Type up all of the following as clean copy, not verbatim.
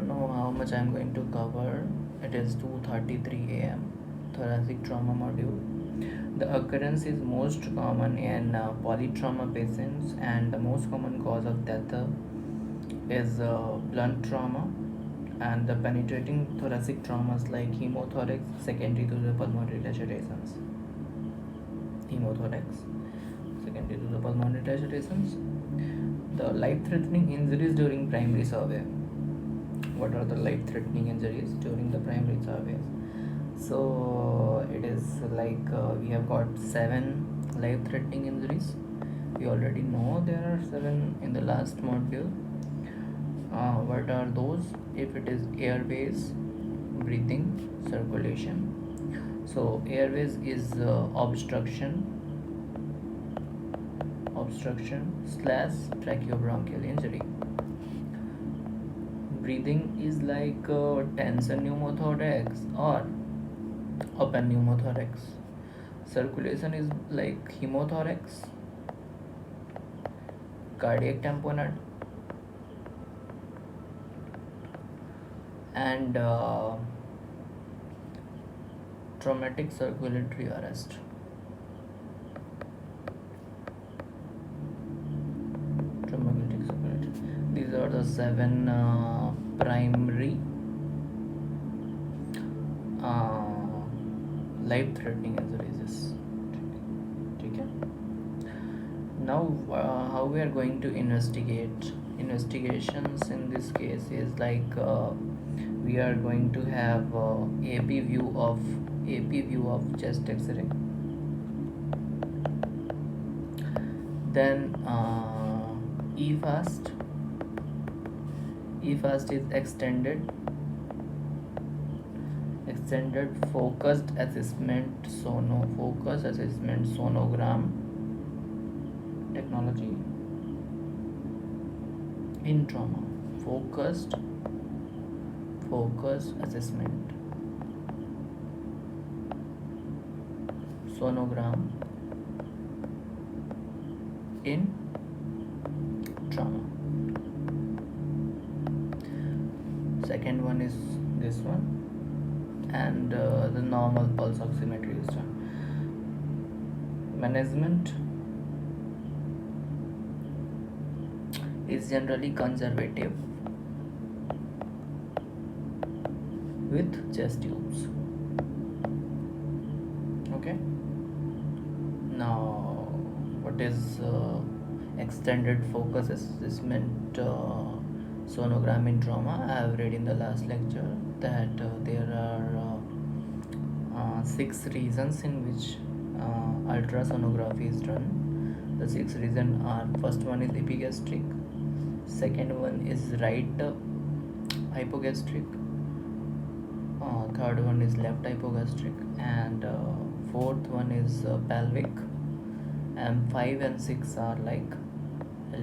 don't know how much I'm going to cover. It is 2:33 a.m. Thoracic trauma module. The occurrence is most common in polytrauma patients, and the most common cause of death is blunt trauma, and the penetrating thoracic traumas like hemothorax secondary to the pulmonary lacerations. Hemothorax secondary to the pulmonary lacerations. The life-threatening injuries during primary survey. What are the life-threatening injuries during the primary surveys? So it is like we have got 7 life-threatening injuries. We already know there are 7 in the last module. What are those? If it is airways, breathing, circulation. So airways is obstruction slash tracheobronchial injury. Breathing is like tense pneumothorax or open pneumothorax. Circulation is like hemothorax, cardiac tamponade, and traumatic circulatory arrest. Traumatic circulatory. These are the 7 primary life-threatening injuries. Okay. Now, how we are going to investigate? Investigations in this case is like we are going to have AP view of chest X-ray. Then EFAST. EFAST is extended focused assessment sonogram technology in trauma. Focused assessment sonogram in trauma. Second one is this one, and the normal pulse oximetry is done. Management is generally conservative with chest tubes. Okay. Now, what is extended focus assessment sonogram in trauma? I have read in the last lecture that there are 6 reasons in which ultrasonography is done. The 6 reasons are: first one is epigastric, second one is right hypogastric, third one is left hypogastric, and fourth one is pelvic, and 5 and 6 are like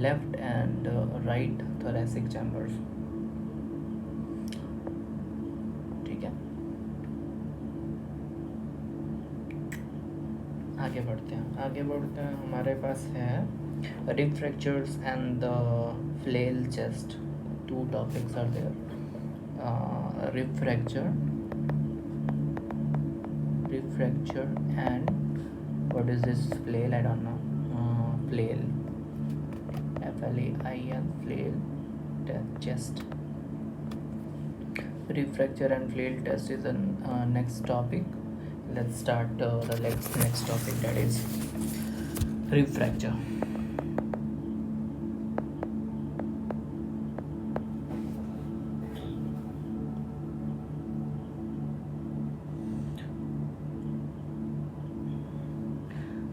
left and right thoracic chambers. ठीक है, आगे बढ़ते हैं. हमारे पास है rib fractures and the flail chest. 2 topics are there. Rib fracture and what is this flail? I don't know. Flail, FLAIL, flail chest. Rib fracture and flail test is the next topic. Let's start the next topic, that is rib fracture.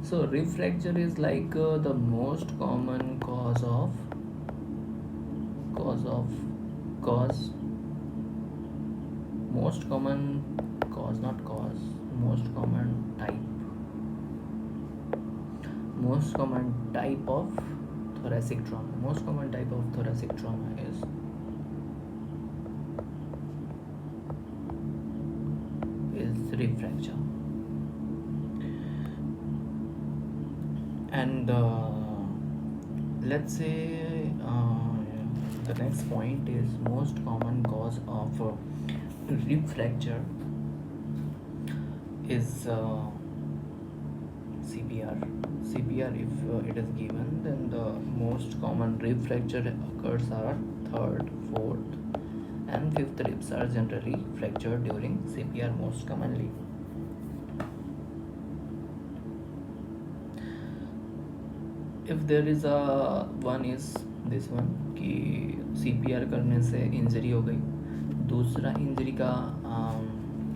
So rib fracture is like the most common most common type of thoracic trauma. Most common type of thoracic trauma is rib fracture. And let's say the next point is most common cause of rib fracture is CPR. CPR, if it is given, then the most common rib fracture occurs are third, fourth, and fifth ribs are generally fractured during CPR most commonly. If there is a one is this one कि CPR करने से injury हो गई, दूसरा injury का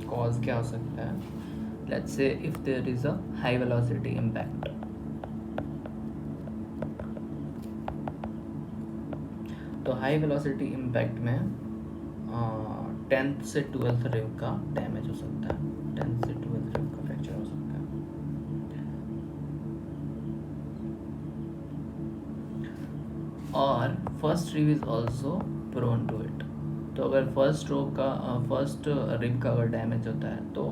cause क्या हो सकता है? Let's say if there is a high velocity impact, तो हाई वेलोसिटी इम्पैक्ट में 10th से 12th रिब का डैमेज हो सकता है, 10th से 12th रिब का फ्रैक्चर हो सकता है. और first rib is also prone to it. तो अगर फर्स्ट रिब का अगर डैमेज होता है तो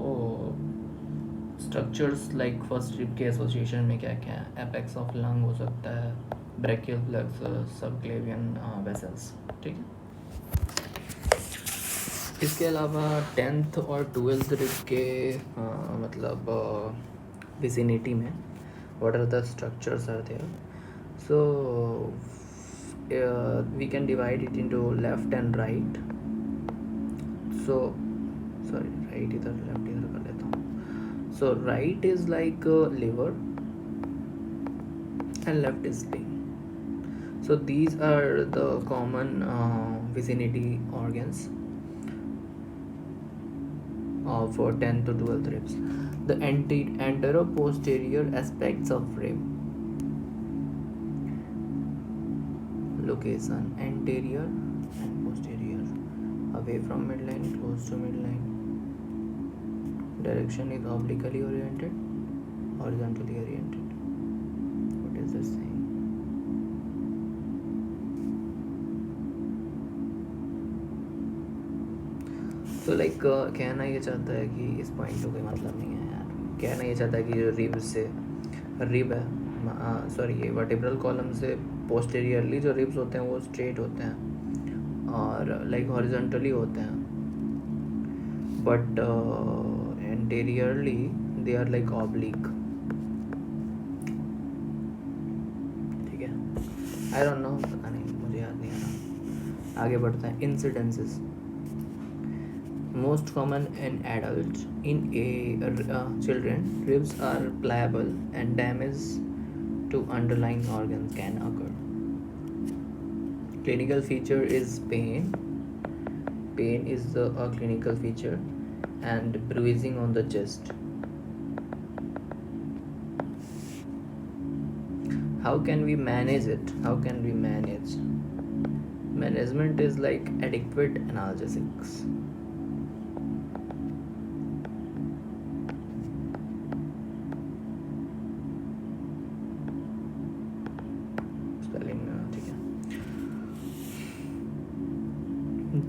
स्ट्रक्चर्स लाइक फर्स्ट रिब के एसोसिएशन में क्या क्या है? एपेक्स ऑफ लंग हो सकता है, ब्रैकियल प्लेक्सस, सबक्लेवियन वेसल्स. ठीक है. इसके अलावा 10th और 12th रिब के मतलब विसिनिटी में what are the structures are there? So we can divide it into left and right. So sorry, right इधर left इधर कर लेता हूँ. So right is like liver and left is spleen. So these are the common vicinity organs for 10 to 12 ribs. The antero-posterior aspects of rib. Location: anterior and posterior. Away from midline, close to midline. Direction is obliquely oriented, horizontally oriented. What is this saying? तो like कहना ये चाहता है कि इस point का कोई मतलब नहीं है यार. कहना ये चाहता है कि जो रिब से रिब है सॉरी ये वर्टिब्रल कॉलम से पोस्टेरियरली जो रिब्स होते हैं वो स्ट्रेट होते हैं और लाइक हॉरिजॉन्टली होते हैं, but anteriorly they are like oblique. ठीक है. आई डोंट नो, पता नहीं, मुझे याद नहीं आ रहा. आगे बढ़ते हैं. Incidences. Most common in adults. In children, ribs are pliable and damage to underlying organs can occur. Clinical feature is pain. Pain is a clinical feature, and bruising on the chest. How can we manage it? How can we manage? Management is like adequate analgesics.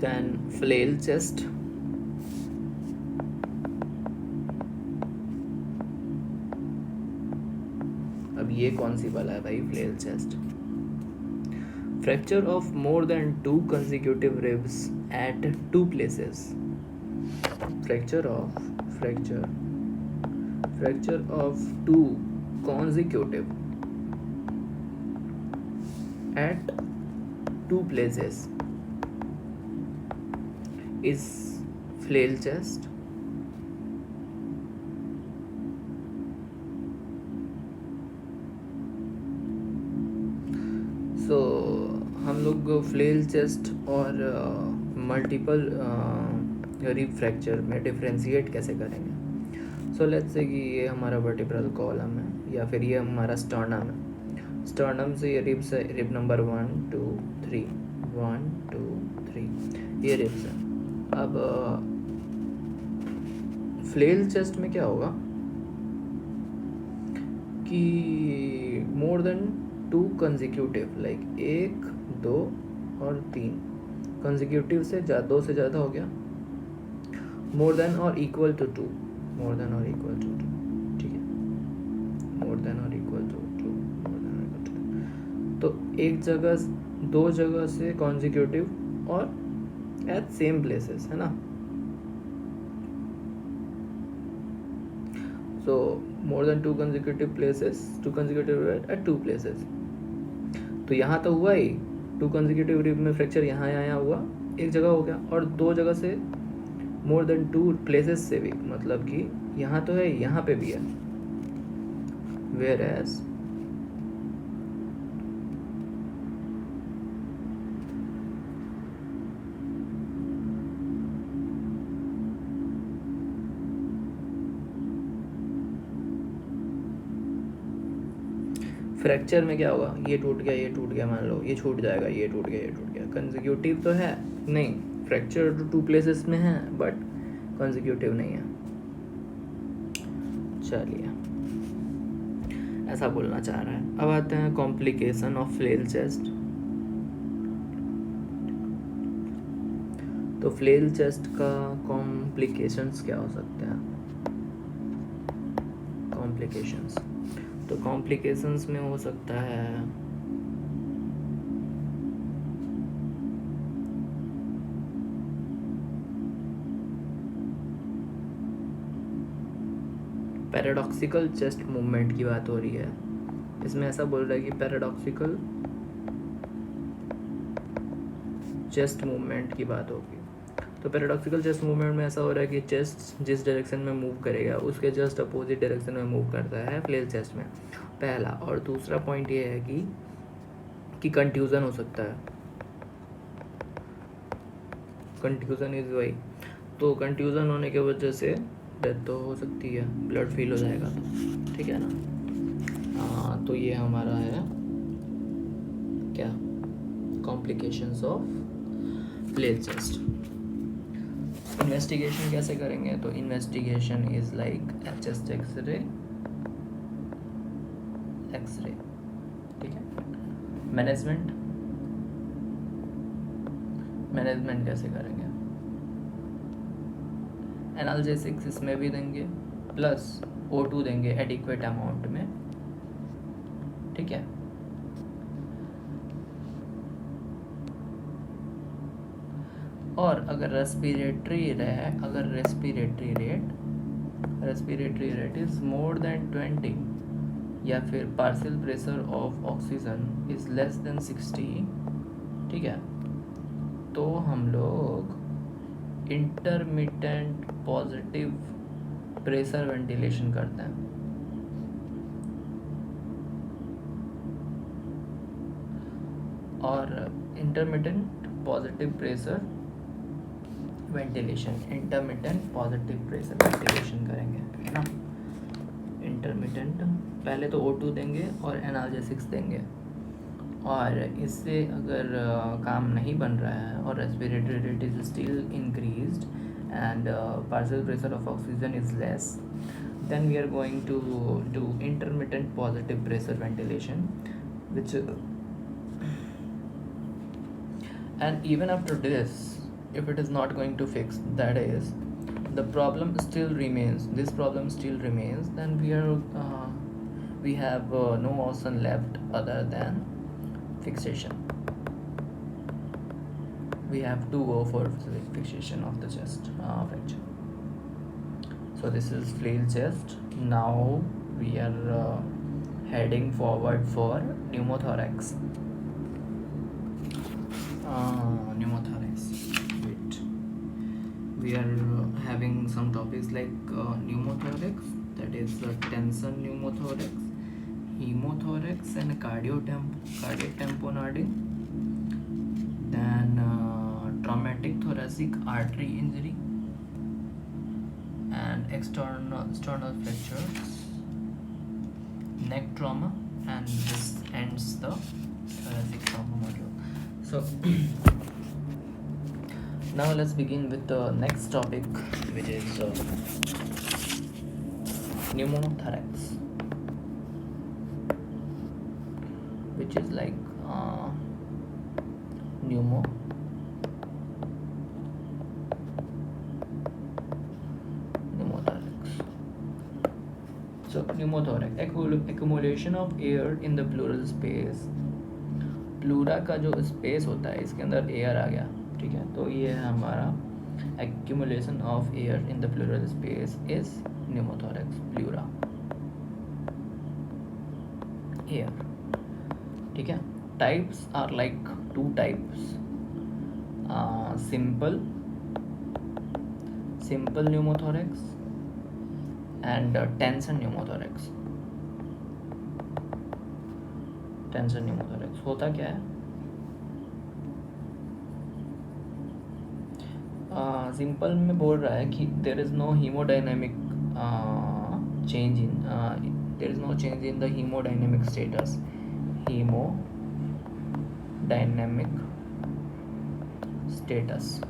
Then flail chest. अब ये कौन सी वाला है भाई? flail chest. Fracture of more than 2 consecutive ribs at 2 places. Fracture of 2 consecutive at 2 places is flail chest. So हम लोग flail chest और multiple rib fracture में डिफ्रेंशिएट कैसे करेंगे? सो लेट्स से कि ये हमारा वर्टिब्रल कॉलम है या फिर ये हमारा स्टर्नम है. स्टर्नम से ये रिब्स है, रिब नंबर 1 2 3 1 2 3 ये रिब्स है. अब फ्लेल चेस्ट में क्या होगा कि मोर देन 2 कंसेक्यूटिव, लाइक 1 2 और 3 कंसेक्यूटिव से 2 से ज़्यादा हो गया. मोर देन और इक्वल टू 2, मोर देन और इक्वल टू 2. ठीक है. मोर देन और इक्वल टू 2, मोर देन और इक्वल टू. तो एक जगह 2 जगह से कंसेक्यूटिव और at same places, है ना. So more than two consecutive at two places. तो यहाँ तो हुआ ही, 2 consecutive रिब में फ्रैक्चर यहाँ हुआ, एक जगह हो गया, और 2 जगह से मोर देन 2 प्लेसेस से भी, मतलब कि यहाँ तो है, यहाँ पे भी है. वेयर एज फ्रैक्चर में क्या होगा, ये टूट गया, मान लो ये छूट जाएगा, ये टूट गया. कंसेक्यूटिव तो है नहीं, फ्रैक्चर तो 2 प्लेसेस में है बट कंसेक्यूटिव नहीं है. चलिए, ऐसा बोलना चाह रहा है. अब आते हैं कॉम्प्लिकेशन ऑफ फ्लेल चेस्ट. तो फ्लेल चेस्ट का कॉम्प्लिकेशंस क्या हो सकते हैं? कॉम्प्लिकेशंस, तो कॉम्प्लिकेशंस में हो सकता है पैराडॉक्सिकल चेस्ट मूवमेंट की बात हो रही है. इसमें ऐसा बोल रहा है कि पैराडॉक्सिकल चेस्ट मूवमेंट की बात होगी. तो पैराडॉक्सिकल चेस्ट मूवमेंट में ऐसा हो रहा है कि चेस्ट जिस डायरेक्शन में मूव करेगा उसके जस्ट अपोजिट डायरेक्शन में मूव करता है फ्लेल चेस्ट में, पहला. और दूसरा पॉइंट ये है कि कंफ्यूजन हो सकता है. Confusion is why. तो कंफ्यूजन होने की वजह से डेथ तो हो सकती है, ब्लड फील हो जाएगा, तो ठीक है ना. तो ये हमारा है क्या, complications of flail chest. Investigation कैसे करेंगे? तो investigation is like chest x-ray, ठीक है. मैनेजमेंट कैसे करेंगे? एनाल्जेसिक्स इसमें भी देंगे, प्लस O2 देंगे एडिक्वेट अमाउंट में, ठीक है. और अगर respiratory rate is more than 20 या फिर partial pressure of oxygen is less than 60, ठीक है, तो हम लोग इंटरमिटेंट पॉजिटिव प्रेशर वेंटिलेशन करते हैं. और इंटरमिटेंट पॉजिटिव प्रेशर वेंटिलेशन करेंगे, है ना. इंटरमिटेंट, पहले तो O2 देंगे और एनाल्जेसिक्स देंगे, और इससे अगर काम नहीं बन रहा है और respiratory rate is still increased and partial pressure of oxygen is less, then we are going to do intermittent positive pressure ventilation, which and even after this, if it is not going to fix, that is the problem still remains, then we have no option left other than fixation. We have to go for fixation of the chest fracture. So this is flail chest. Now we are heading forward for pneumothorax. Pneumothorax. Wait. We are having some topics like pneumothorax, that is tension pneumothorax, hemothorax, and cardiac tamponading. Then traumatic thoracic artery injury and external fractures, neck trauma, and this ends the thoracic trauma module. So now let's begin with the next topic, which is pneumothorax, which is like pneumothorax, accumulation of air in the pleural space. Pleura का जो space होता है, इसके अंदर air आ गया, ठीक है, तो ये है हमारा accumulation of air in the pleural space is pneumothorax, pleura, air, ठीक है. Types are like two types, simple pneumothorax and tension pneumothorax. Tension pneumothorax होता क्या है? सिंपल में बोल रहा है कि there is no haemodynamic change in there is no change in the haemodynamic status, haemodynamic status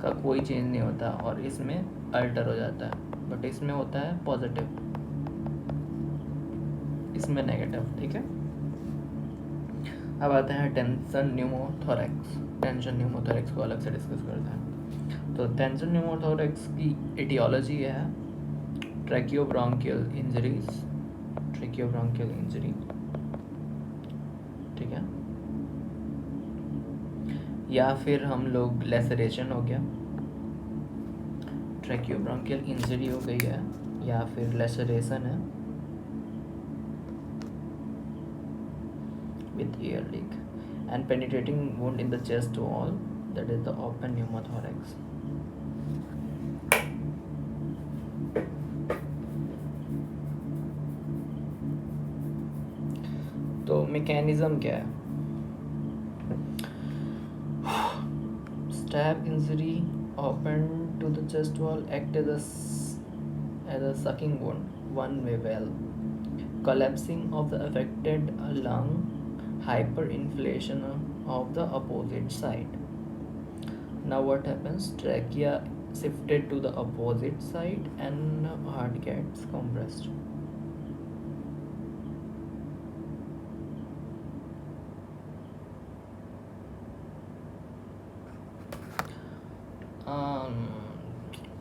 का कोई चेंज नहीं होता और इसमें अल्टर हो जाता है, बट इसमें होता है पॉजिटिव, इसमें नेगेटिव, ठीक है. अब आते हैं टेंशन न्यूमोथोरैक्स. टेंशन न्यूमोथोरैक्स को अलग से डिस्कस करते हैं. तो टेंशन न्यूमोथोरैक्स की एटियोलॉजी है ट्रैकियोब्रोंकियल इंजरी, ठीक है, या फिर हम लोग लेसरेशन हो गया, ट्रैकियोब्रोंकियल इंजरी हो गई है, या फिर लेसरेशन है with air leak and penetrating wound in the chest wall, that is the open pneumothorax. तो मैकेनिज्म क्या है? Stab injury open to the chest wall act as a sucking wound, one way valve, collapsing of the affected lung, hyperinflation of the opposite side. Now what happens? Trachea shifted to the opposite side and heart gets compressed.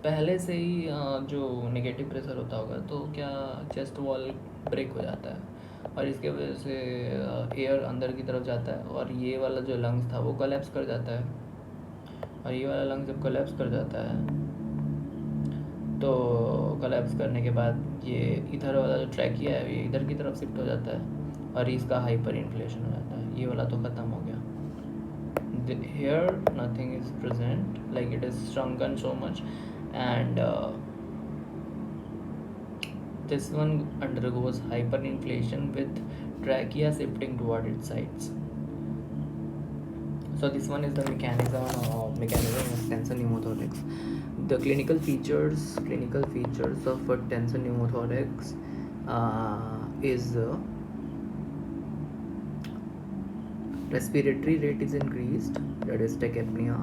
पहले से ही जो negative pressure होता होगा तो क्या chest wall break हो जाता है और इसके वजह से एयर अंदर की तरफ जाता है और ये वाला जो लंग्स था वो कोलैप्स कर जाता है, और ये वाला लंग्स जब कोलैप्स कर जाता है तो कोलैप्स करने के बाद ये इधर वाला जो ट्रैकिया है ये इधर की तरफ शिफ्ट हो जाता है और इसका हाइपर इन्फ्लेशन हो जाता है. ये वाला तो ख़त्म हो गया. Here nothing is present, like it is shrunken so much, and this one undergoes hyperinflation with trachea shifting toward its sides. So this one is the mechanism of tension pneumothorax. The clinical features of a tension pneumothorax is respiratory rate is increased, that is tachypnea,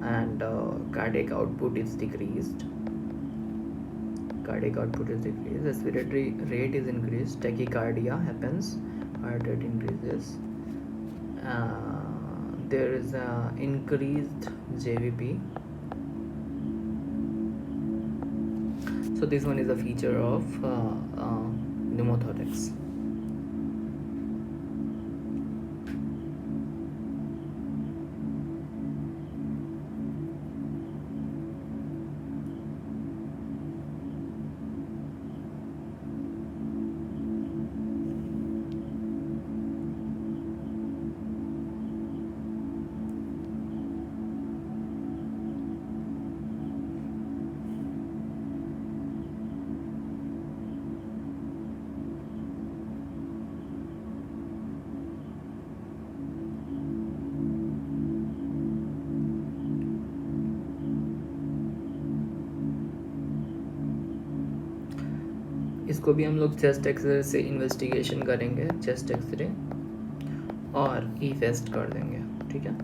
and cardiac output is decreased. Respiratory rate is increased, tachycardia happens, heart rate increases, there is increased JVP. So this one is a feature of pneumothorax. इसको भी हम लोग chest x ray से investigation करेंगे, chest X ray और ई fest कर देंगे, ठीक है.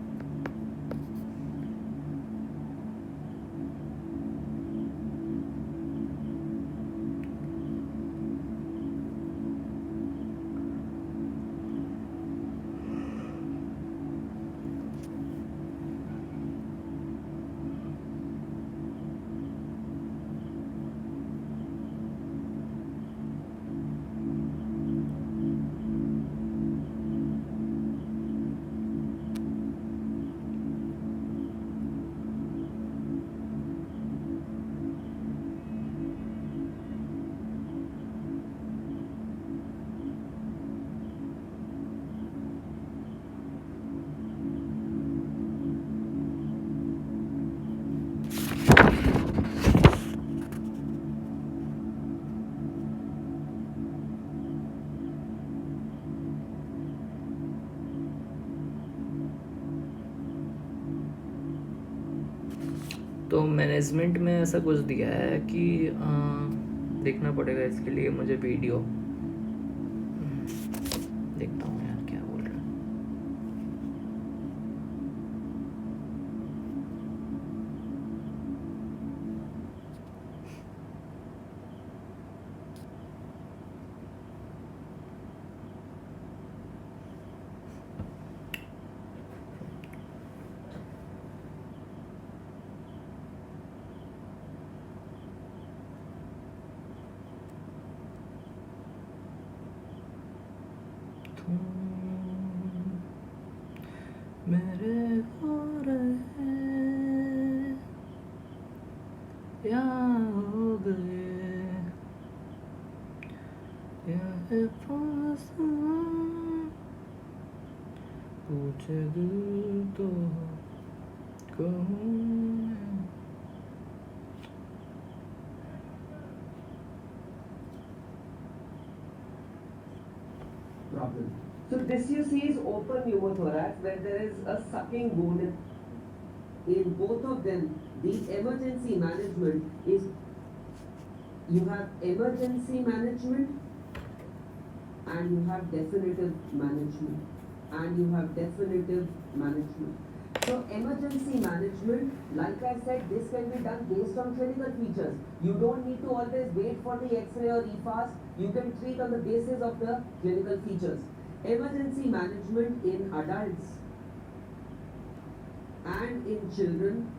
तो मैनेजमेंट में ऐसा कुछ दिया है कि देखना पड़ेगा इसके लिए मुझे वीडियो। देखता हूँ यार क्या बोल रहा है। मेरे हो रहे या हो गए या है फासला, पूछे दिल तो कहूँ मैं। Problem. So this you see is open pneumothorax where there is a sucking wound. In both of them, the emergency management is, you have emergency management and you have definitive management and you have definitive management. So emergency management, like I said, this can be done based on clinical features. You don't need to always wait for the X-ray or EFAS. You can treat on the basis of the clinical features. Emergency management in adults and in children,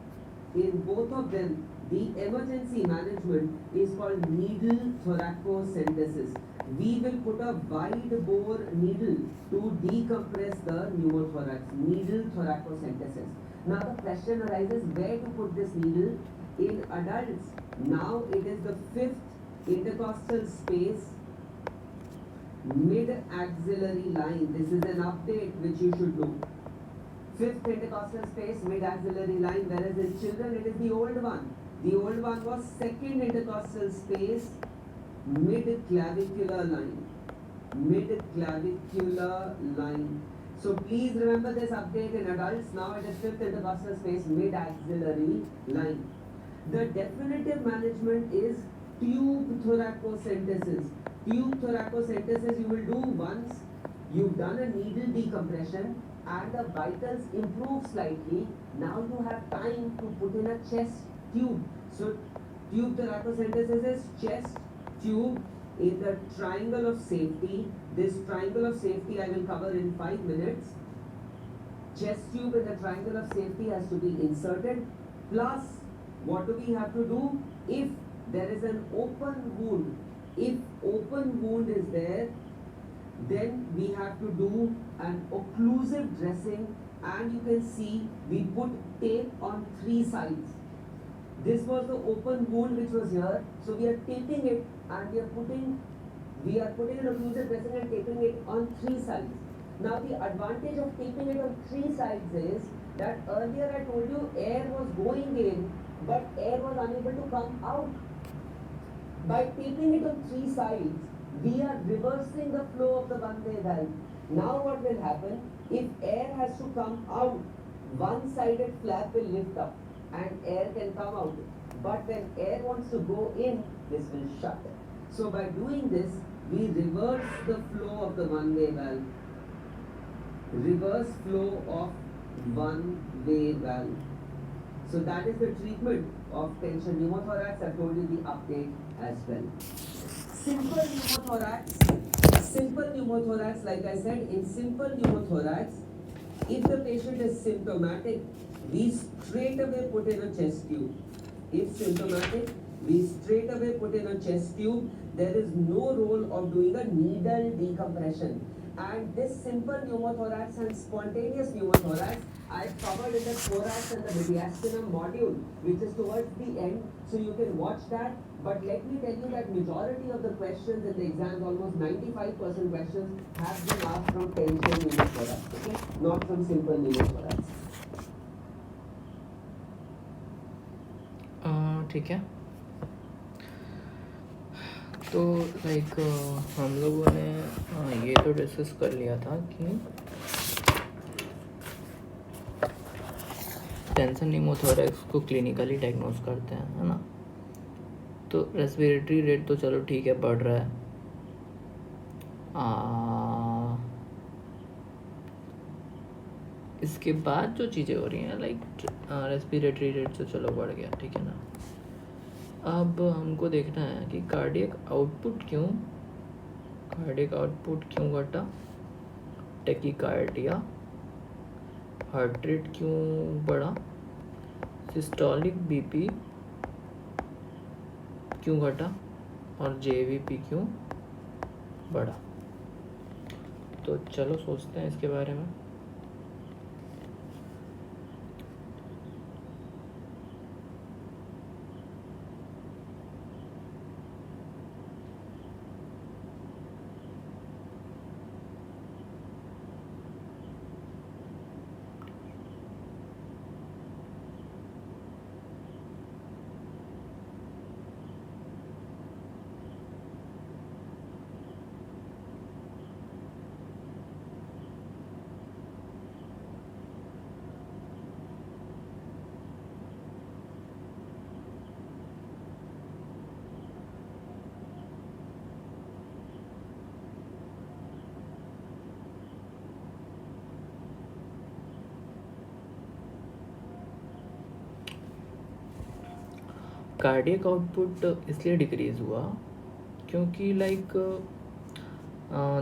in both of them, the emergency management is called needle thoracocentesis. We will put a wide bore needle to decompress the pneumothorax, needle thoracocentesis. Now the question arises, where to put this needle? In adults, now it is the 5th intercostal space, mid-axillary line. This is an update which you should know. 5th intercostal space, mid-axillary line, whereas in children it is the old one. The old one was 2nd intercostal space, mid-clavicular line. Mid-clavicular line. So please remember this update in adults. Now it is 5th intercostal space, mid-axillary line. The definitive management is tube thoracocentesis. Tube thoracocentesis you will do once you've done a needle decompression and the vitals improve slightly. Now you have time to put in a chest tube. So tube thoracocentesis is chest tube in the triangle of safety. This triangle of safety I will cover in 5 minutes. Chest tube in the triangle of safety has to be inserted. Plus, what do we have to do? If there is an open wound, if open wound is there, then we have to do an occlusive dressing, and you can see we put tape on 3 sides. This was the open wound which was here, so we are taping it and we are putting an occlusive dressing and taping it on 3 sides. Now the advantage of taping it on 3 sides is that earlier I told you air was going in but air was unable to come out. By taping it on 3 sides, we are reversing the flow of the one-way valve. Now what will happen? If air has to come out, one-sided flap will lift up and air can come out. But when air wants to go in, this will shut. So by doing this, we reverse the flow of the one-way valve. Reverse flow of one-way valve. So that is the treatment of tension pneumothorax. I told you the update as well. Simple pneumothorax, like I said, in simple pneumothorax, if the patient is symptomatic, we straight away put in a chest tube. If symptomatic, we straight away put in a chest tube. There is no role of doing a needle decompression. And this simple pneumothorax and spontaneous pneumothorax, I covered in the thorax and the mediastinum module, which is towards the end, so you can watch that. But let me tell you that majority of the questions in the exams, almost 95% questions, have been asked from tension pneumothorax, okay? Not from simple pneumothorax. ठीक है। तो like हम लोगों ने ये तो discuss कर लिया था कि टेंशन निमोथोरैक्स को क्लिनिकली डायग्नोज करते हैं, है ना। तो रेस्पिरेटरी रेट तो चलो ठीक है, बढ़ रहा है। इसके बाद जो चीज़ें हो रही हैं लाइक रेस्पिरेटरी रेट तो चलो बढ़ गया, ठीक है ना। अब हमको देखना है कि कार्डियक आउटपुट क्यों घटा, टेकिकार्डिया, हार्ट रेट क्यों बढ़ा, सिस्टोलिक बीपी क्यों घटा और जेवीपी क्यों बढ़ा। तो चलो सोचते हैं इसके बारे में। कार्डियक आउटपुट इसलिए डिक्रीज़ हुआ क्योंकि लाइक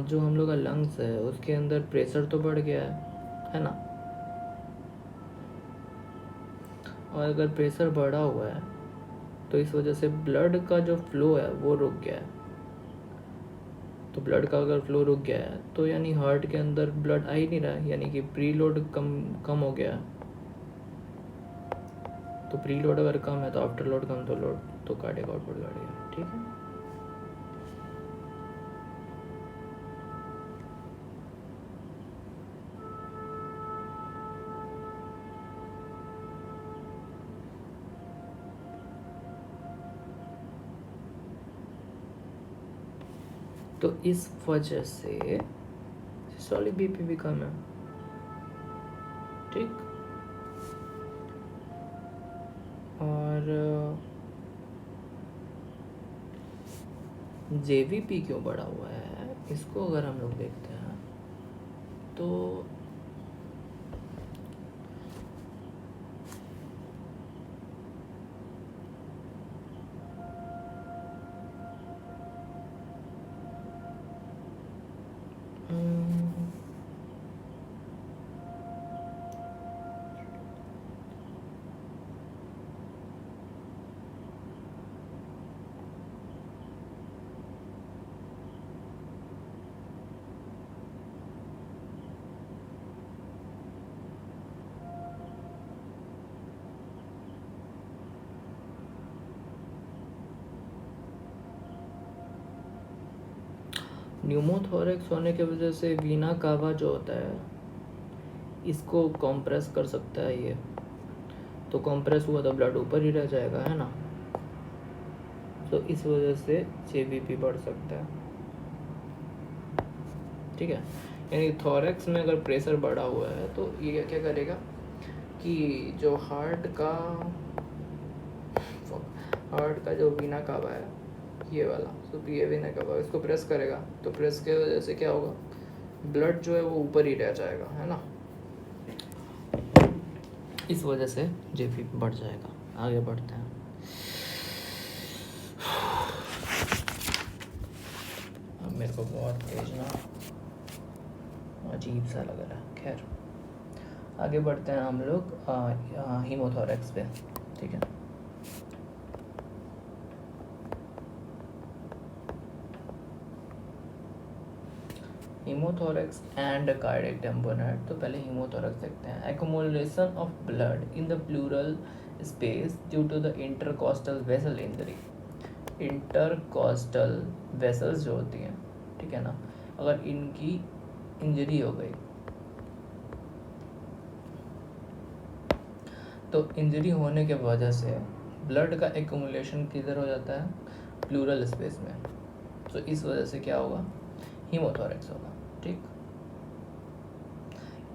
जो हम लोग का लंग्स है उसके अंदर प्रेशर तो बढ़ गया है ना। और अगर प्रेशर बढ़ा हुआ है तो इस वजह से ब्लड का जो फ्लो है वो रुक गया है। तो ब्लड का अगर फ्लो रुक गया है तो यानी हार्ट के अंदर ब्लड आ ही नहीं रहा है, यानी कि प्री लोड कम हो गया है। तो प्री लोड अगर कम है तो आफ्टर लोड कम, तो लोड तो कार्डियक आउटपुट बढ़ेगा, ठीक है। तो इस वजह से सिस्टोलिक बीपी भी कम है, ठीक। और जेवीपी क्यों बढ़ा हुआ है, इसको अगर हम लोग देखते हैं तो न्यूमोथोरैक्स होने की वजह से वीना कावा जो होता है इसको कॉम्प्रेस कर सकता है ये। तो कॉम्प्रेस हुआ तो ब्लड ऊपर ही रह जाएगा, है ना। तो इस वजह से जेवीपी बढ़ सकता है, ठीक है। यानी थोरैक्स में अगर प्रेशर बढ़ा हुआ है तो ये क्या करेगा कि जो हार्ट का जो वीना कावा है ये वाला, तो ये वीना कावा इसको प्रेस करेगा, तो प्रेस के वजह से क्या होगा, ब्लड जो है वो ऊपर ही रह जाएगा, है ना। इस वजह से जेवीपी बढ़ जाएगा। आगे बढ़ते हैं। अब मेरे को बहुत तेज ना अजीब सा लग रहा है, खैर आगे बढ़ते हैं हम लोग हीमोथोरैक्स पे, ठीक है। Haemothorax and cardiac tamponade. तो पहले हीमोथोरैक्स देखते हैं। Accumulation of blood in the pleural space due to the intercostal vessel injury. Intercostal vessels जो होती हैं, ठीक है ना, अगर इनकी इंजरी हो गई तो इंजरी होने के वजह से ब्लड का एक्युमुलेशन किधर हो जाता है, प्लूरल स्पेस में। तो इस वजह से क्या होगा, हीमोथोरैक्स होगा, ठीक।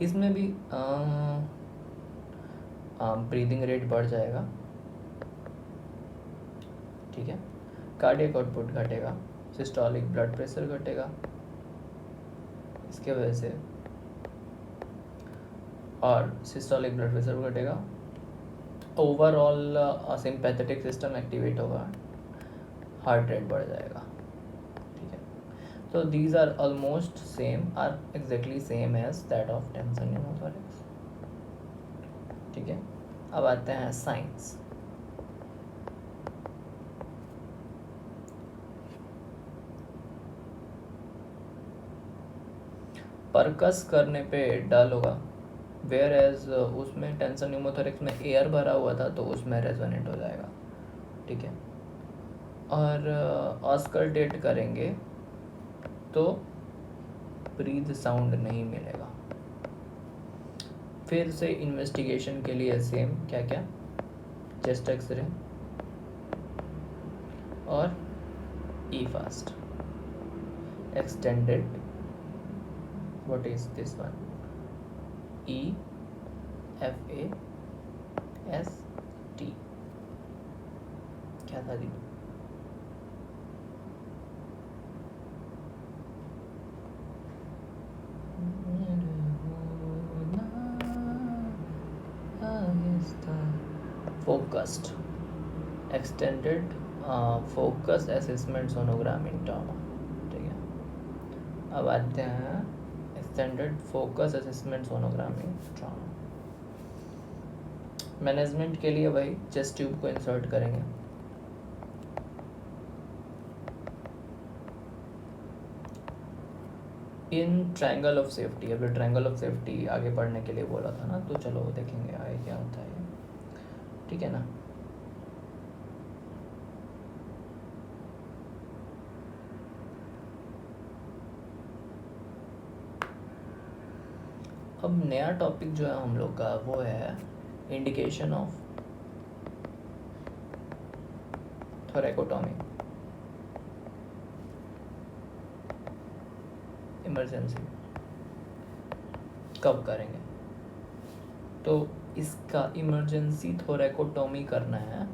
इसमें भी ब्रीदिंग रेट बढ़ जाएगा, ठीक है, कार्डियक आउटपुट घटेगा, सिस्टोलिक ब्लड प्रेशर घटेगा इसके वजह से, और सिस्टोलिक ब्लड प्रेशर घटेगा, ओवरऑल सिंपैथेटिक सिस्टम एक्टिवेट होगा, हार्ट रेट बढ़ जाएगा, ठीक है। तो these are almost same, are exactly same as that of tension pneumothorax, ठीक है। अब आते हैं साइंस। परकस करने पे डल होगा, वेयर एज उसमें टेंशन न्यूमोथोरैक्स में एयर भरा हुआ था तो उसमें रेजोनेट हो जाएगा, ठीक है। और ऑस्कल्टेट करेंगे तो ब्रीथ साउंड नहीं मिलेगा। फिर से इन्वेस्टिगेशन के लिए सेम क्या क्या, चेस्ट एक्सरे और E fast extended, what is this one, E F A S T, क्या था the, focused extended focus assessment sonogram in trauma, ठीक है। अब आते हैं extended focus assessment sonogram in trauma. Management के लिए भाई चेस्ट ट्यूब को इंसर्ट करेंगे, इन ट्रायंगल ऑफ सेफ्टी। अभी ट्रायंगल ऑफ सेफ्टी आगे पढ़ने के लिए बोला था ना, तो चलो देखेंगे आगे क्या होता है, ठीक है ना। अब नया टॉपिक जो है हम लोग का वो है इंडिकेशन ऑफ थोरैकोटॉमी, इमरजेंसी कब करेंगे। तो इसका इमरजेंसी थोरैकोटॉमी करना है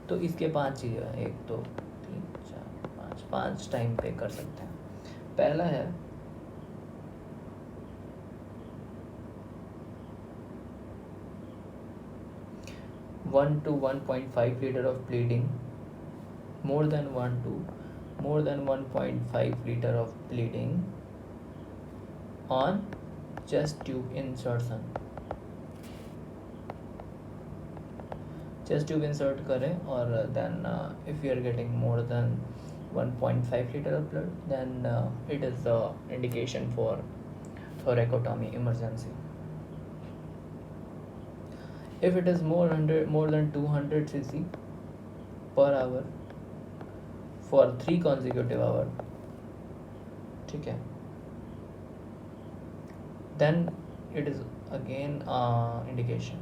तो इसके 5 चीज़ें हैं, 1 2 3 4 5 टाइम पे कर सकते हैं। पहला है (1 to 1.5 liter of bleeding, more than 1.5 liter of bleeding on chest tube insertion। chest tube insert करें और then if you are getting more than 1.5 liter of blood, then it is the indication for thoracotomy emergency. If it is more than 200 cc per hour for 3 consecutive hours, ठीक है, then it is again indication.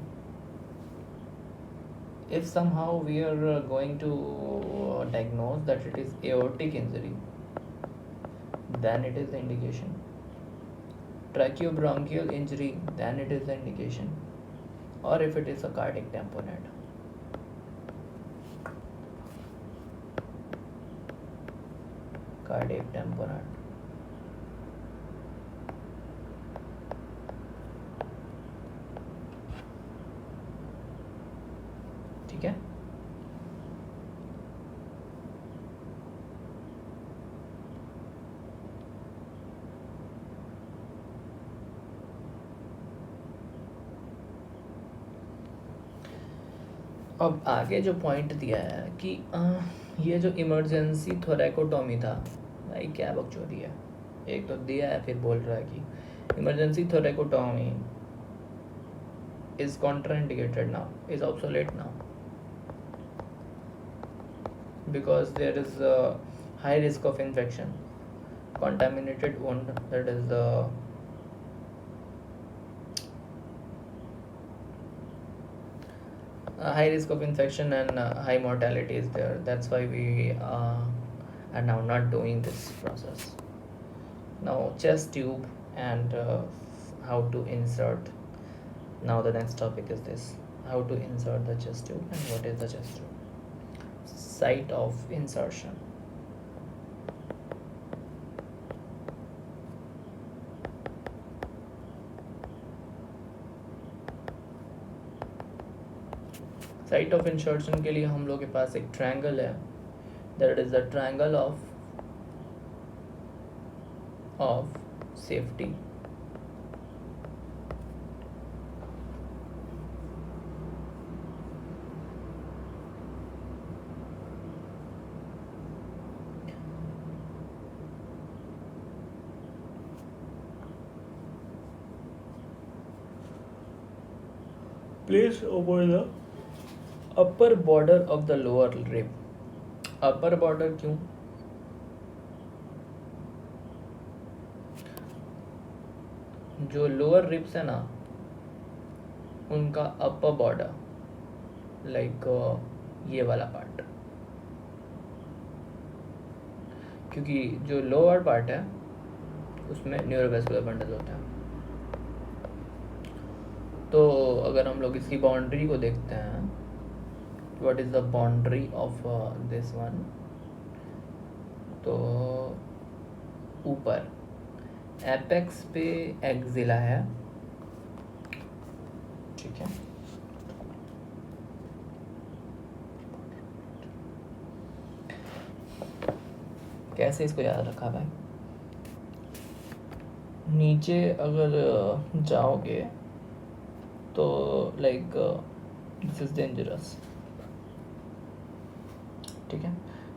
If somehow we are going to diagnose that it is aortic injury, then it is the indication. Tracheobronchial injury, then it is the indication. Or if it is a cardiac tamponade. Cardiac tamponade. ठीक है। अब आगे जो point दिया है कि ये जो इमरजेंसी थोरैकोटॉमी था, भाई क्या बकचोदी है, एक तो दिया है फिर बोल रहा है कि emergency thoracotomy is contraindicated now, is obsolete now, because there is a high risk of infection, contaminated wound, that is the high risk of infection and high mortality is there. That's why we are now not doing this process. Now chest tube and how to insert. Now the next topic is this, how to insert the chest tube and what is the chest tube. Site of insertion. Site of insertion के लिए हम लोग के पास एक triangle है, that is the triangle of safety. Placed over the upper border of the lower rib. Upper border क्यों? जो lower ribs है ना, उनका अपर बॉर्डर, लाइक ये वाला पार्ट, क्योंकि जो लोअर पार्ट है उसमें न्यूरोवेस्कुलर बंडल होता है. तो अगर हम लोग इसकी बाउंड्री को देखते हैं, what is the boundary of this one, तो ऊपर एपेक्स पे एक्सिला है, ठीक है. कैसे इसको याद रखा भाई? नीचे अगर जाओगे तो लाइक दिस इज डेंजरस, ठीक है.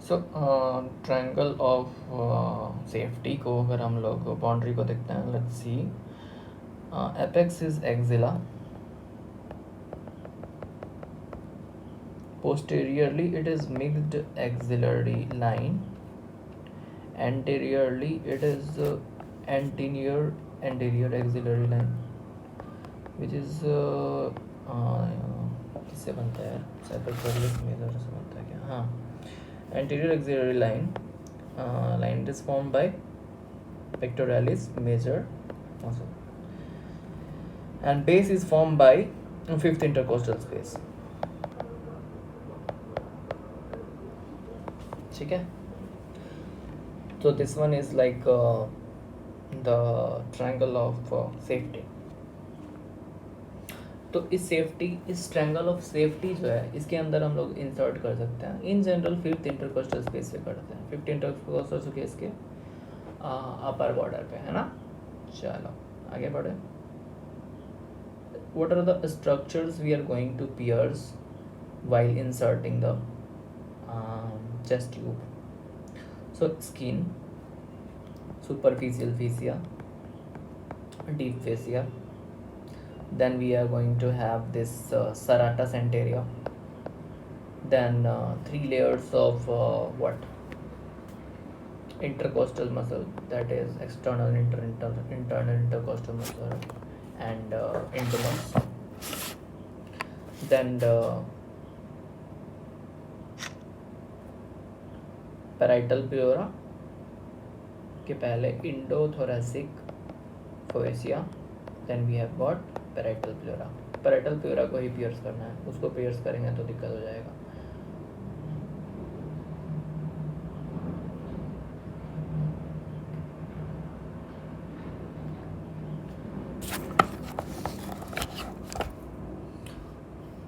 सो ट्रायंगल ऑफ सेफ्टी को अगर हम लोग बाउंड्री को देखते हैं, let's see, apex is axilla, posteriorly it is mixed axillary line, anteriorly it is anterior axillary line, which is किससे बनता है? Sapropelvic major से बनता है क्या? हाँ, anterior axillary line is formed by pectoralis major muscle, and base is formed by fifth intercostal space, ठीक है. So this one is like the triangle of safety. तो इस ट्रायंगल ऑफ सेफ्टी जो है, इसके अंदर हम लोग इंसर्ट कर सकते हैं. In general fifth intercostal space पे करते हैं. फिफ्थ इंटरकोस्टल स्पेस के अपर बॉर्डर पे, है ना. चलो आगे बढ़े. What are the structures we are going to pierce while inserting the chest tube? So skin, superficial fascia, deep fascia, then we are going to have this serratus anterior, then 3 layers of what, intercostal muscle, that is external internal intercostal muscle and intimus, then the parietal pleura के पहले endothoracic fascia, then we have got parietal pleura. Parietal pleura को ही piers करना है, उसको piers करेंगे तो दिक्कत हो जाएगा.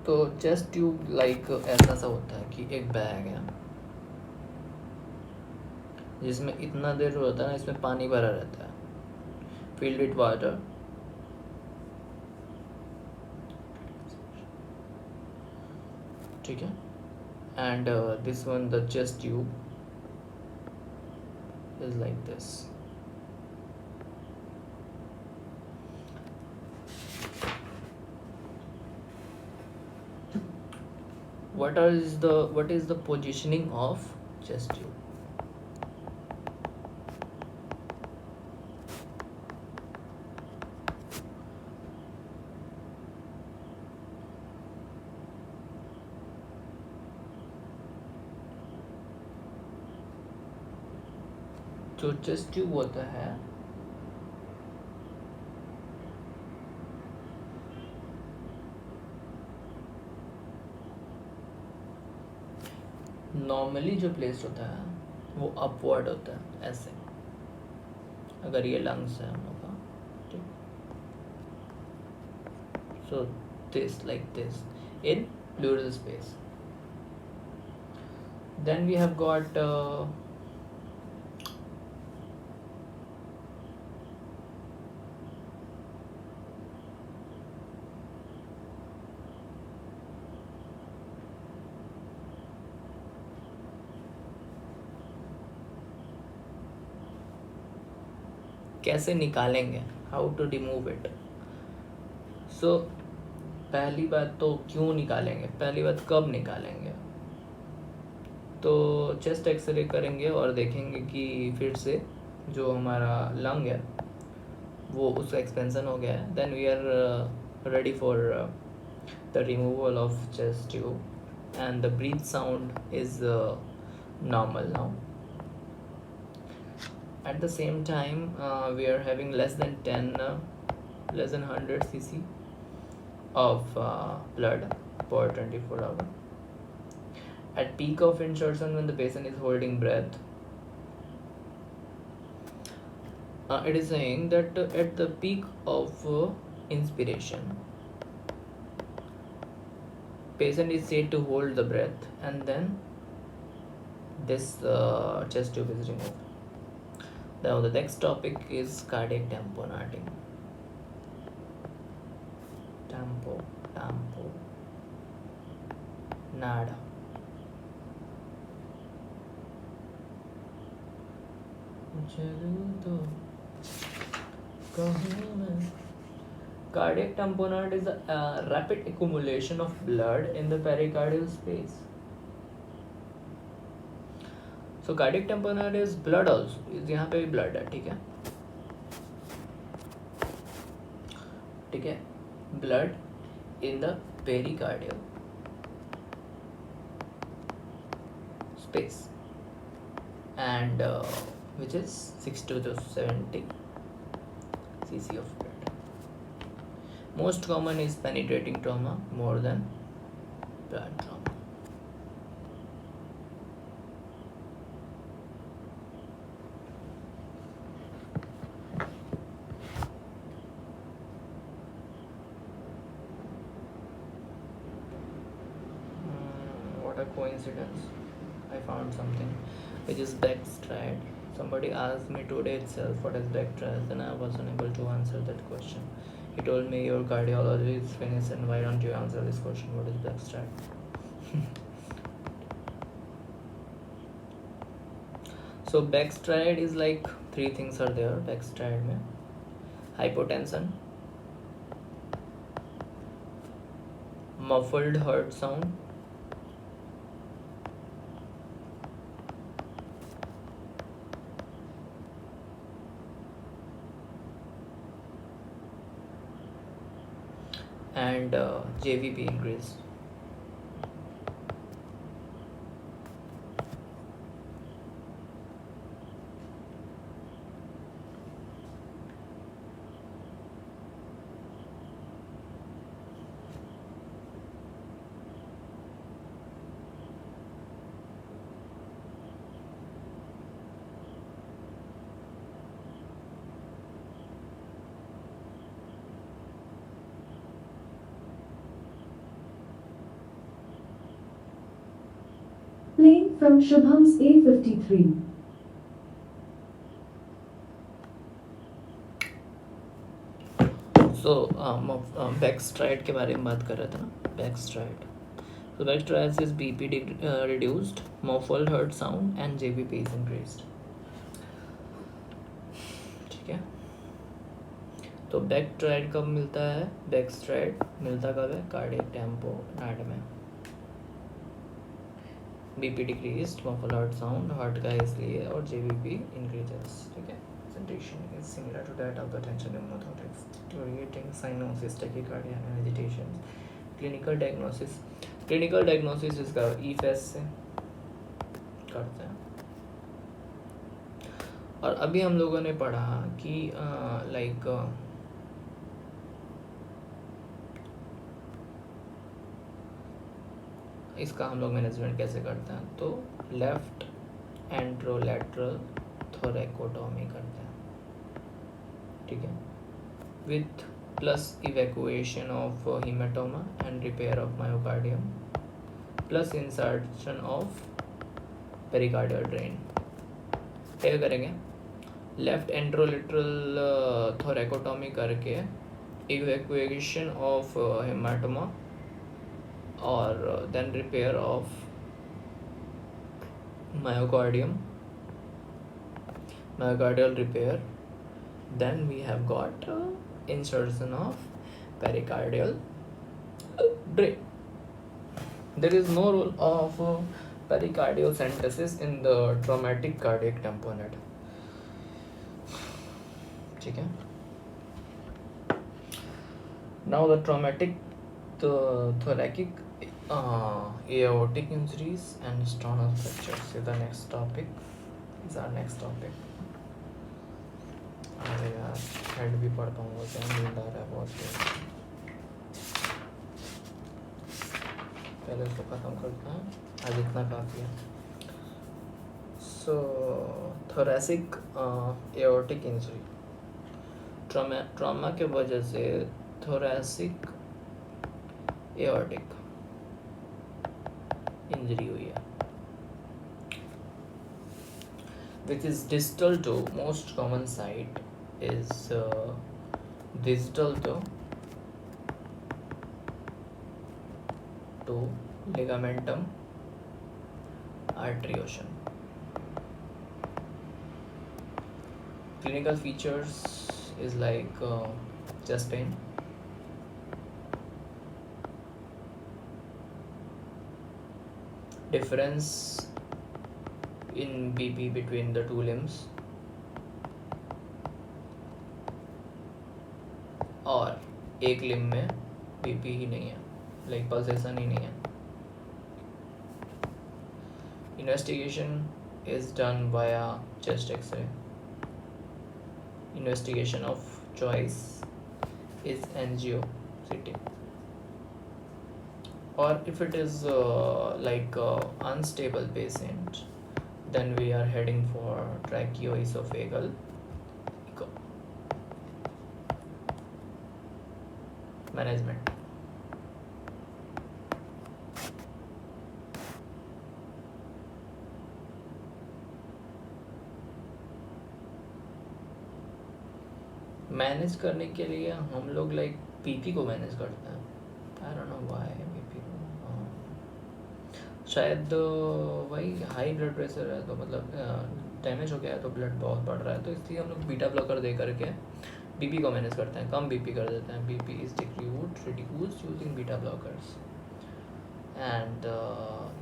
तो चेस्ट ट्यूब लाइक ऐसा सा होता है कि एक बैग है जिसमें इतना देर होता है ना, इसमें पानी भरा रहता है, filled with water, ठीक है. And this one, the chest tube is like this. What is the positioning of chest tube? जो चेस्ट ट्यूब होता है, नॉर्मली जो प्लेस होता है वो अपवर्ड होता है ऐसे, अगर ये लंग्स है हम लोग का, ठीक, so this like this in pleural space. Then we have got कैसे निकालेंगे, हाउ टू रिमूव इट. सो पहली बात तो क्यों निकालेंगे, पहली बात कब निकालेंगे. तो चेस्ट एक्सरे करेंगे और देखेंगे कि फिर से जो हमारा लंग है वो उसका एक्सपेंशन हो गया है. Then we are ready for the removal of chest tube and the breath sound is normal now. At the same time, we are having less than 100 cc of blood per 24 hour. At peak of insertion, when the patient is holding breath, it is saying that at the peak of inspiration, patient is said to hold the breath, and then this chest tube is removed. Now the next topic is cardiac tamponading. Tampo, nada. Cardiac tamponade is a rapid accumulation of blood in the pericardial space. So cardiac tamponade is blood also. यहाँ पे भी blood है, ठीक है, ठीक है, blood in the pericardial space, and which is 60 to 70 cc of blood. Most common is penetrating trauma more than blood trauma. What a coincidence. I found something which is backstride. Somebody asked me today itself what is backstride, and I was unable to answer that question. He told me your cardiology is finished and why don't you answer this question, what is backstride. So backstride is like three things are there backstride में. Hypotension, muffled heart sound, and JVP increase. Playing from Shubham's A53. So backstride के बारे में बात कर रहे थे ना, backstride. So backstride is BP reduced, muffled heart sound and JVP is increased. ठीक है, तो backstride कब मिलता है, backstride मिलता कब है, cardiac tamponade में. BP decreased, muffled heart sound, heart का इसलिए, और JVP increases. ठीक है, presentation is similar to that of the tension pneumothorax, deteriorating cyanosis, tachycardia and agitations. Clinical diagnosis इसका EFS से करते हैं. और अभी हम लोगों ने पढ़ा कि लाइक इसका हम लोग मैनेजमेंट कैसे करते हैं, तो लेफ्ट एंट्रोलैटरल थोरैकोटॉमी करते हैं, ठीक है, with plus evacuation of haematoma and repair of myocardium plus insertion of pericardial drain. क्या करेंगे, लेफ्ट एंट्रोलैटरल थोरैकोटॉमी करके इवैक्यूएशन ऑफ हेमाटोमा और then repair of myocardial repair, then we have got insertion of pericardial drain. There is no role of pericardiocentesis in the traumatic cardiac tamponade, ठीक है। Now the traumatic thoracic aortic injuries and sternal fractures is the next topic. Is our next topic. अरे यार head भी पढ़ पाऊँगा क्या, नींद आ रहा है बहुत तेज। पहले इसको ख़त्म करता हूँ, आज इतना काफ़ी है। सो थोरैसिक एओर्टिक इंजरी, ट्रॉमा के वजह से थोरैसिक एओर्टिक इंजरी हुई है, which is distal to most common site is distal to ligamentum arteriosum. Clinical features is like chest pain, difference in BP between the two limbs, और एक limb में BP ही नहीं है, लाइक पल्सेशन ही नहीं है। Investigation is done via chest X-ray. Investigation of choice is angio CT. Or if it is unstable patient, then we are heading for tracheoesophageal echo. Management. Manage करने के लिए हम लोग लाइक पीपी को manage करते हैं। I don't know why PP को, शायद वही हाई ब्लड प्रेशर है तो मतलब डैमेज हो गया है तो ब्लड बहुत बढ़ रहा है, तो इसलिए हम लोग बीटा ब्लॉकर दे करके बीपी को मैनेज करते हैं, कम बीपी कर देते हैं। BP is reduced using beta blockers and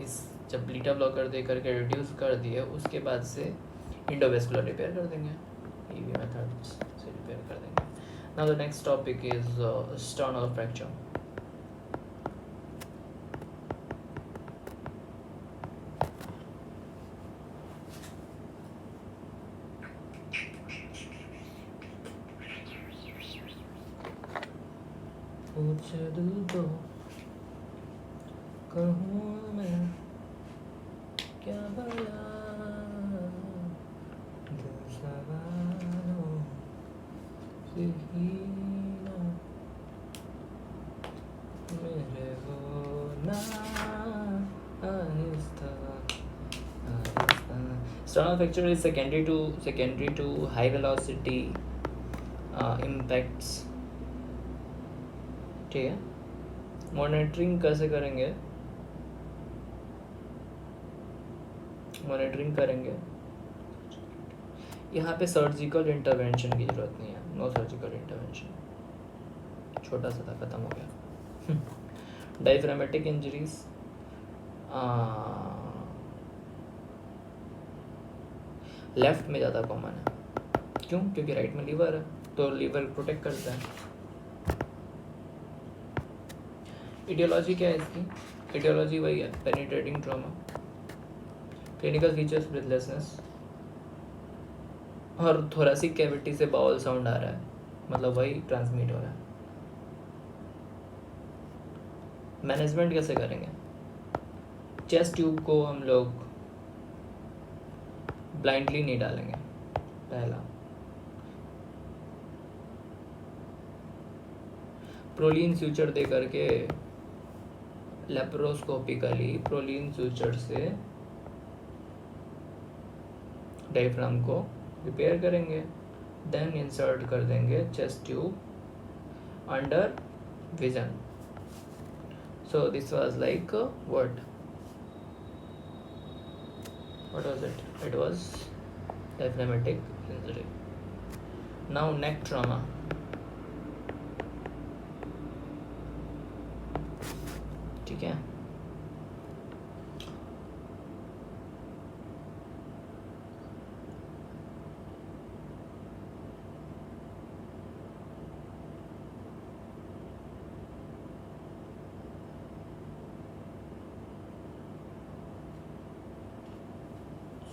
इस जब बीटा ब्लॉकर दे करके रिड्यूस कर दिए उसके बाद से इंडोवेस्कुलर रिपेयर कर देंगे, ईवी मेथड से रिपेयर कर देंगे। Now the next topic is sternal fracture. पूछ दिल को कहूँ मैं क्या भला, दिल सवालों से ही ना मेरे होना Aahista Aahista. Sternal fracture is secondary to high velocity impacts, ठीक है। मॉनिटरिंग कैसे करेंगे, मॉनिटरिंग करेंगे यहाँ पे सर्जिकल इंटरवेंशन की ज़रूरत नहीं है, नो सर्जिकल इंटरवेंशन, छोटा सा था ख़त्म हो गया। डायफ्रामेटिक इंजरीज लेफ्ट में ज़्यादा कॉमन है, क्यों? क्योंकि राइट में लीवर है तो लीवर प्रोटेक्ट करता है। इडियोलॉजी क्या है इसकी? इडियोलॉजी वही है, penetrating trauma. Clinical features breathlessness और थोरैसिक कैविटी से बाउल साउंड आ रहा है, मतलब वही ट्रांसमिट हो रहा है। मैनेजमेंट कैसे करेंगे? चेस्ट ट्यूब को हम लोग ब्लाइंडली नहीं डालेंगे। पहला, प्रोलीन सूचर दे करके लेप्रोस्कोपिकली प्रोलीन सूचर से डायफ्राम को रिपेयर करेंगे, देन इंसर्ट कर देंगे chest tube under vision. So this was like what was it? It was diaphragmatic injury. Now neck trauma. ठीक है,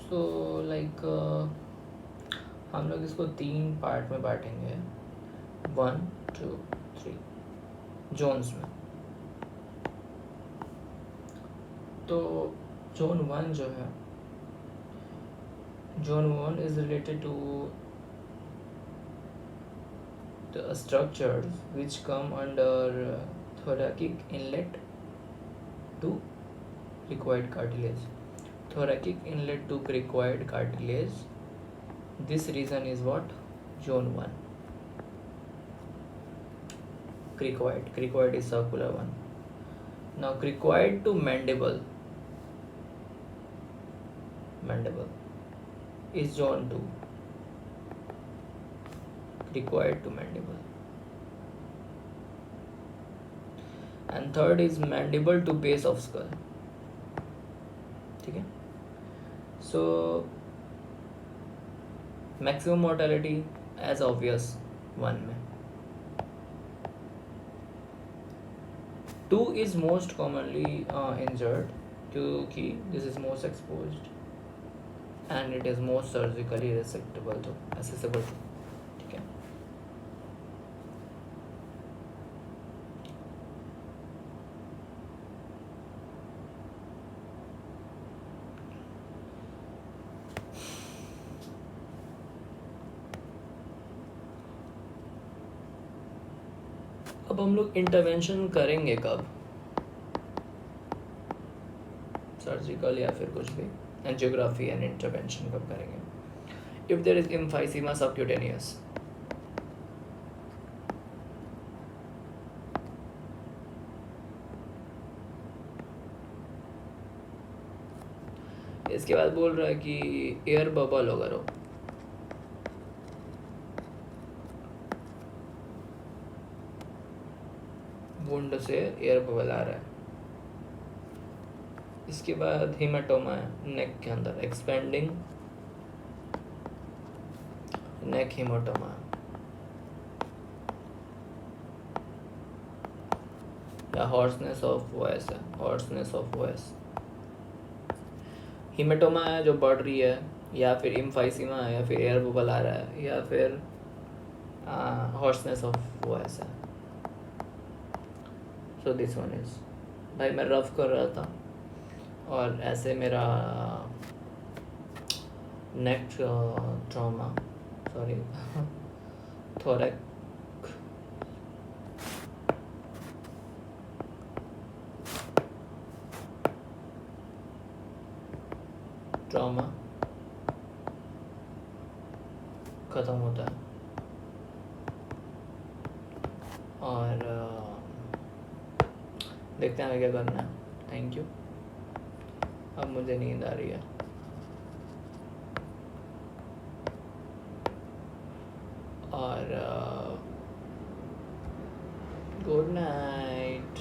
सो लाइक हम लोग इसको 3 पार्ट में बांटेंगे, 1 2 3 जोन्स में। तो जोन 1 जो है, zone 1 is related to the structures which come under thoracic inlet to cricoid cartilage. Thoracic inlet to cricoid cartilage. This region is what? Zone 1. Cricoid. Cricoid is circular one. Now cricoid to mandible. Mandible is zone 2. Cricoid to mandible. And third is mandible to base of skull. ठीक है, so maximum mortality as obvious 1 में। 2 is most commonly injured क्योंकि this is most exposed and it is most surgically resectable to accessible to, ठीक है। अब हम लोग intervention करेंगे कब? सर्जिकल या फिर कुछ भी, एंजियोग्राफी एंड इंटरवेंशन कब करेंगे? If there is emphysema subcutaneous, इसके बाद बोल रहा है कि एयर बबल अगर हो, वुंड से एयर बबल आ रहा है। इसके बाद हेमाटोमा है नेक के अंदर, एक्सपेंडिंग नेक हेमाटोमा। या हॉर्सनेस ऑफ वॉइस है, हॉर्सनेस ऑफ वॉइस। हेमाटोमा है जो बढ़ रही है, या फिर एम्फाइसीमा है, या फिर एयर बबल आ रहा है, या फिर हॉर्सनेस ऑफ वॉइस है। सो दिस वन इज, भाई मैं रफ कर रहा था और ऐसे मेरा नेक ट्रॉमा, सॉरी थोरैक ट्रॉमा ख़त्म होता है। और देखते हैं हमें क्या करना है। Thank you. अब मुझे नींद आ रही है। और गुड नाइट।